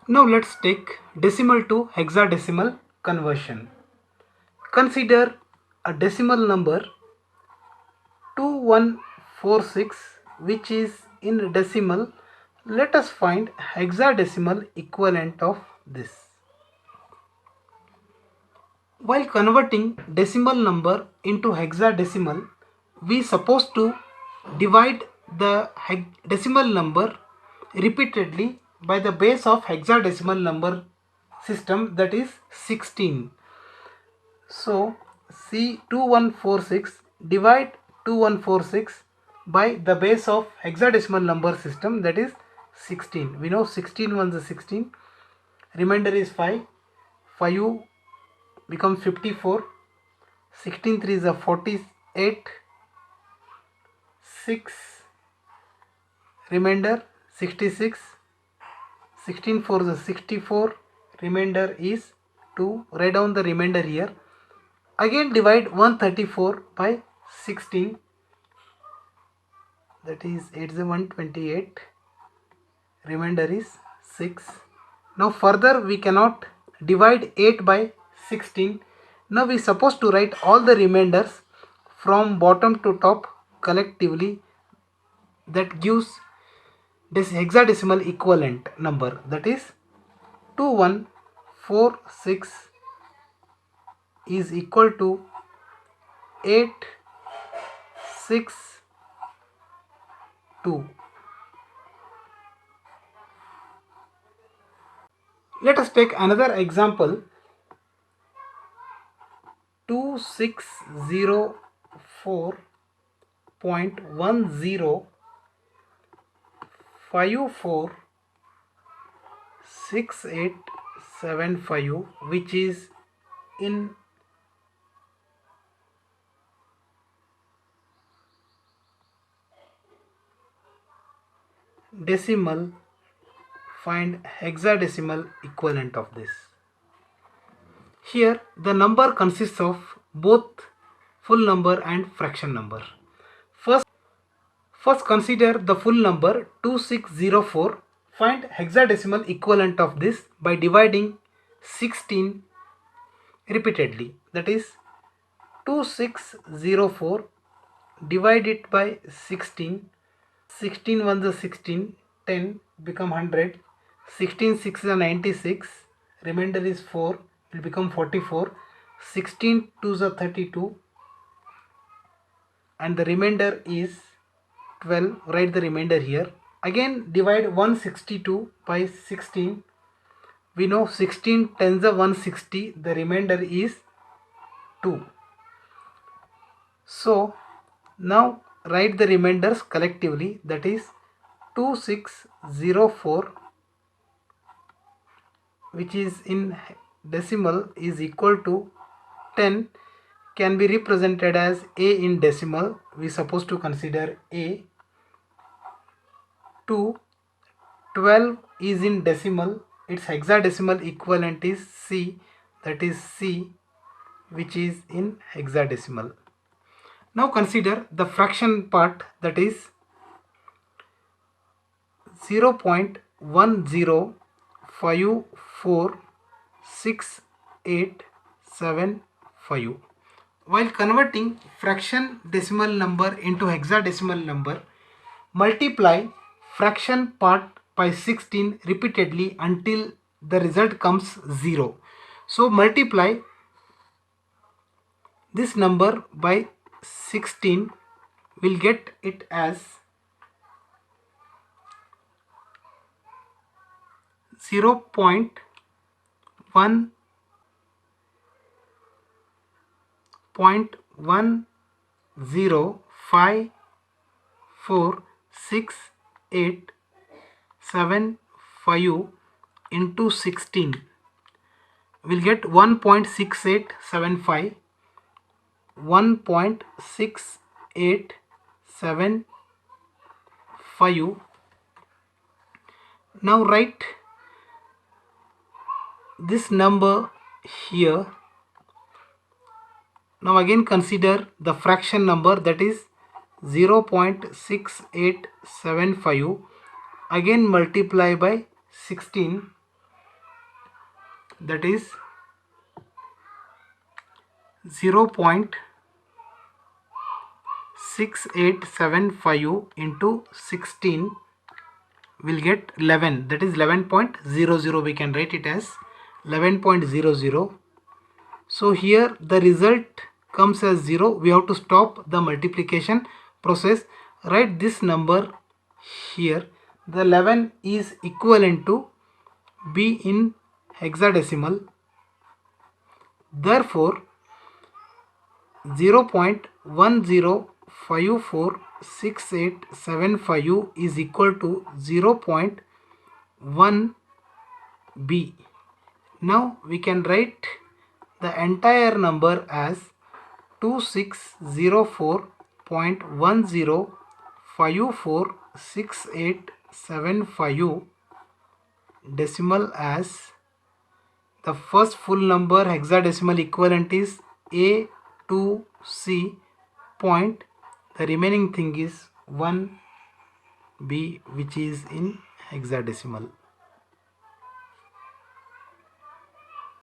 Now let's take decimal to hexadecimal conversion. Consider a decimal number 2146 which is in decimal. Let us find hexadecimal equivalent of this. While converting decimal number into hexadecimal, we supposed to divide the decimal number repeatedly by the base of hexadecimal number system, that is 16. So see 2146, divide 2146 by the base of hexadecimal number system, that is 16. We know 16 ones is 16, remainder is 5, 5 becomes 54, 16 3 is a 48, 6 remainder 66, 16 4 is a 64, remainder is 2. Write down the remainder here. Again divide 134 by 16, that is 8 is a 128, remainder is 6. Now further we cannot divide 8 by 16. Now we supposed to write all the remainders from bottom to top collectively, that gives this hexadecimal equivalent number, that is 2146 is equal to 862. Let us take another example. 2604.10546875, which is in decimal. Find hexadecimal equivalent of this. Here the number consists of both full number and fraction number. First consider the full number 2604. Find hexadecimal equivalent of this by dividing 16 repeatedly, that is 2604 divide it by 16. 16 ones are 16, 10 become 100, 16 6 is 96, remainder is 4, will become 44, 16 2s are 32, and the remainder is 12. Write the remainder here. Again divide 162 by 16. We know 16 tens are 160, the remainder is 2. So now write the remainders collectively, that is 2604, which is in decimal, is equal to 10, can be represented as A in decimal. We supposed to consider A. 2, 12 is in decimal, its hexadecimal equivalent is C, that is C, which is in hexadecimal. Now consider the fraction part, that is 0.10546875. While converting fraction decimal number into hexadecimal number, multiply fraction part by 16 repeatedly until the result comes 0. So multiply this number by 16, will get it as 0.10546875 into 16, will get 1.6875, 1.6875. Now write this number here. Now again consider the fraction number, that is 0.6875. Again multiply by 16, that is 0.6875 into 16 will get 11, that is 11.00. We can write it as 11.00. So here the result comes as 0. We have to stop the multiplication process. Write this number here. The 11 is equivalent to B in hexadecimal. Therefore 0.10546875 is equal to 0.1 B. Now we can write the entire number as 2604.10546875 decimal as the first full number hexadecimal equivalent is A to C point. The remaining thing is 1B, which is in hexadecimal.